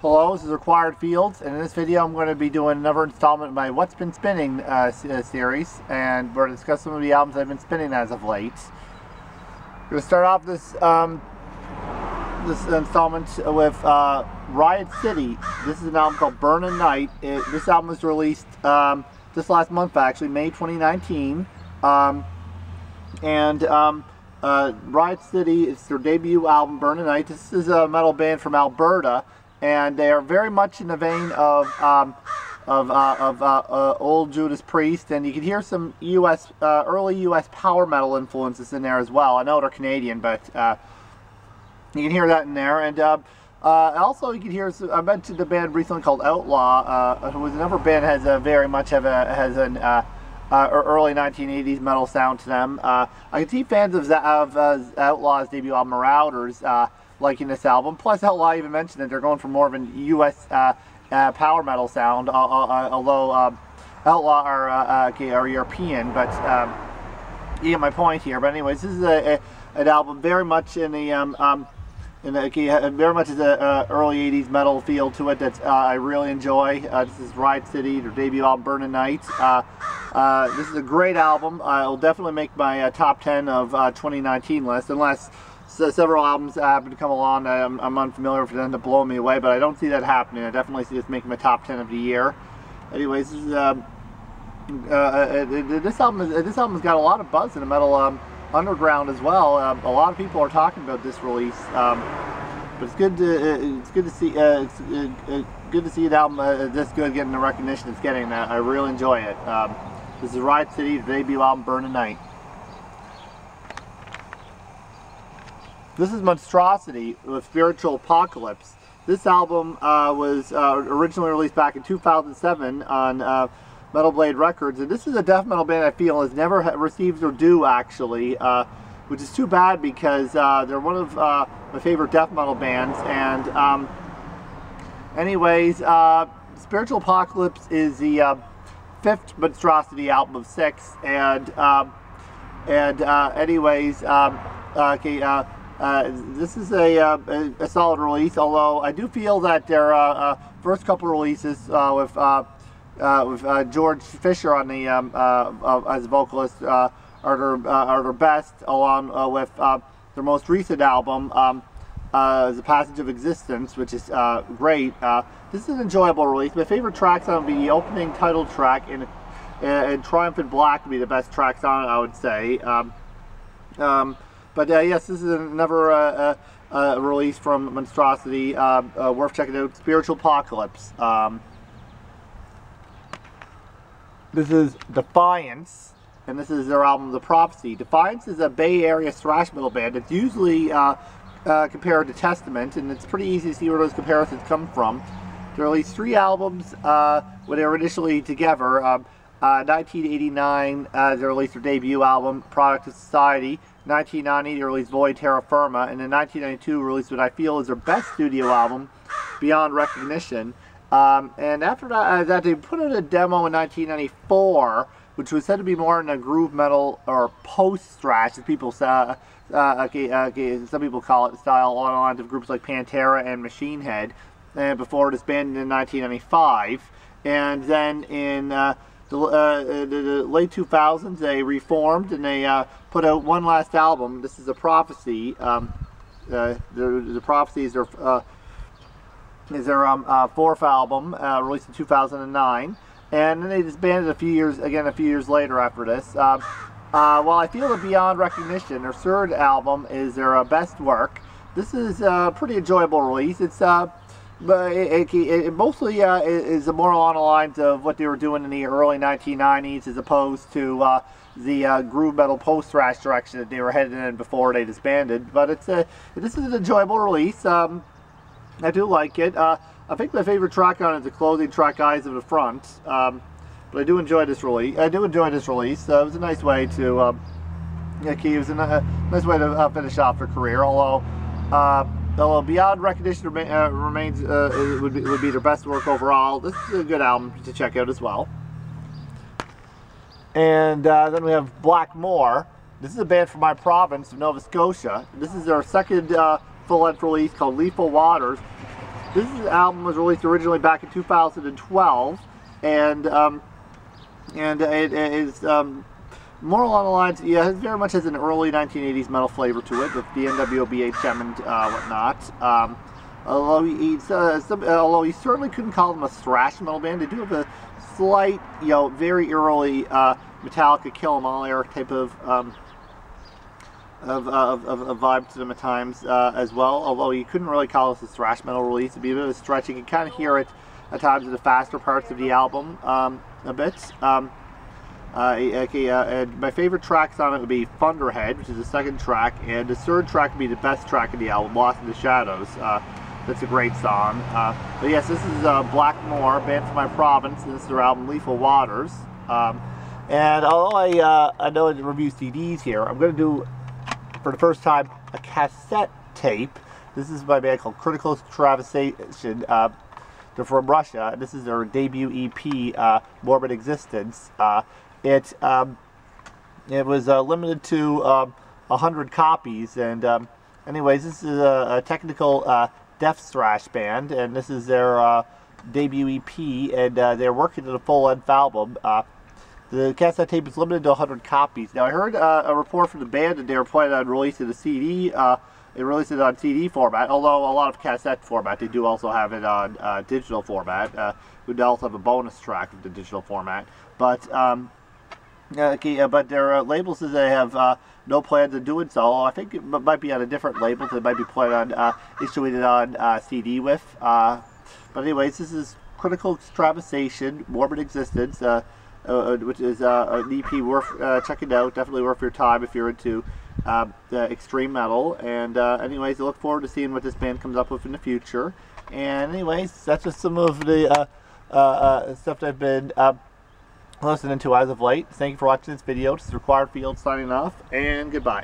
Hello, this is Required Fields, and in this video I'm going to be doing another installment of my What's Been Spinning series, and we're going to discuss some of the albums I've been spinning as of late. I'm going to start off this installment with Riot City. This is an album called Burnin' Night. This album was released this last month, actually, May 2019. Riot City is their debut album, Burnin' Night. This is a metal band from Alberta, and they are very much in the vein of old Judas Priest, and you can hear some early U.S. power metal influences in there as well. I know they're Canadian, but you can hear that in there. And also you can hear, I mentioned a band recently called Outlaw, who was another band that has very much an early 1980s metal sound to them. I can see fans of Outlaw's debut album, Marauders, liking this album. Plus, Outlaw even mentioned that they're going for more of an U.S. Power metal sound, although Outlaw are European, but you get my point here. But anyways, this is an album very much in the very much has a early 80s metal feel to it that I really enjoy. This is Riot City, their debut album, Burnin' Night. This is a great album. It'll definitely make my top 10 of 2019 list, unless several albums happen to come along that I'm unfamiliar with and end up blowing me away, but I don't see that happening. I definitely see this making my top 10 of the year. Anyways, this album has got a lot of buzz in the metal underground as well. A lot of people are talking about this release, but it's good to see an album this good getting the recognition it's getting. I really enjoy it. This is Riot City, the debut album, Burnin' Night. This is Monstrosity with Spiritual Apocalypse. This album was originally released back in 2007 on Metal Blade Records, and this is a death metal band I feel has never received their due, actually, which is too bad because they're one of my favorite death metal bands. And anyways, Spiritual Apocalypse is the fifth Monstrosity album of 6, and this is a solid release, although I do feel that their first couple releases with George Fisher on the as a vocalist are their best, along with their most recent album, The Passage of Existence, which is great. This is an enjoyable release. My favorite tracks on it would be the opening title track, and Triumphant Black would be the best tracks on it, I would say. But yes, this is another release from Monstrosity, worth checking out, Spiritual Apocalypse. This is Defiance, and this is their album, The Prophecy. Defiance is a Bay Area thrash metal band. It's usually compared to Testament, and it's pretty easy to see where those comparisons come from. They released 3 albums when they were initially together. 1989, they released their debut album, Product of Society. 1990, they released Void Terra Firma, and in 1992, released what I feel is their best studio album, Beyond Recognition. And after that, they put out a demo in 1994, which was said to be more in a groove metal or post-thrash, as people say. Some people call it, style along the lines of groups like Pantera and Machine Head, before disbanded in 1995. And then in the late 2000s, they reformed and they put out one last album. This is The Prophecy. The Prophecy is their fourth album, released in 2009, and then they disbanded a few years later after this. While I feel that Beyond Recognition, their third album, is their best work, this is a pretty enjoyable release. It's but it mostly is more along the lines of what they were doing in the early 1990s, as opposed to the groove metal post-thrash direction that they were headed in before they disbanded. But this is an enjoyable release. I do like it. I think my favorite track on it is the closing track, Eyes of the Front. But I do enjoy this release. It was a nice way to nice way to finish off their career. Although Beyond Recognition remains would be their best work overall. This is a good album to check out as well. And then we have Blackmore. This is a band from my province of Nova Scotia. This is their second full-length release called Lethal Waters. This album was released originally back in 2012, and it is more along the lines, yeah, it very much has an early 1980s metal flavor to it, with the NWO, BHM, and whatnot. Although he certainly couldn't call them a thrash metal band, they do have a slight, very early Metallica Kill 'Em All era type of vibe to them at times as well. Although you couldn't really call this a thrash metal release, it'd be a bit of a stretch. You can kind of hear it at times in the faster parts of the album a bit. And my favorite tracks on it would be Thunderhead, which is the second track, and the third track would be the best track of the album, Lost in the Shadows. That's a great song. But yes, this is Blackmore, band from my province, and this is their album Lethal Waters. And although I know I review CDs here, I'm going to do, for the first time, a cassette tape. This is by a band called Critical Extravasation. They're from Russia. This is their debut EP, Morbid Existence. It was limited to 100 copies, and anyways, this is a technical death thrash band, and this is their debut EP, and they're working on a full-length album. The cassette tape is limited to 100 copies. Now, I heard a report from the band that they were planning on releasing a CD. They released it on CD format, although a lot of cassette format. They do also have it on digital format. We also have a bonus track of the digital format. But but their label says they have no plans of doing so. I think it might be on a different label. They might be planning on issuing it on CD with. But anyways, this is Critical Extravasation, Morbid Existence, which is an EP worth checking out. Definitely worth your time if you're into the extreme metal. And anyways, I look forward to seeing what this band comes up with in the future. And anyways, that's just some of the stuff that I've been listening to as of late. Thank you for watching this video. This is Required Field signing off, and goodbye.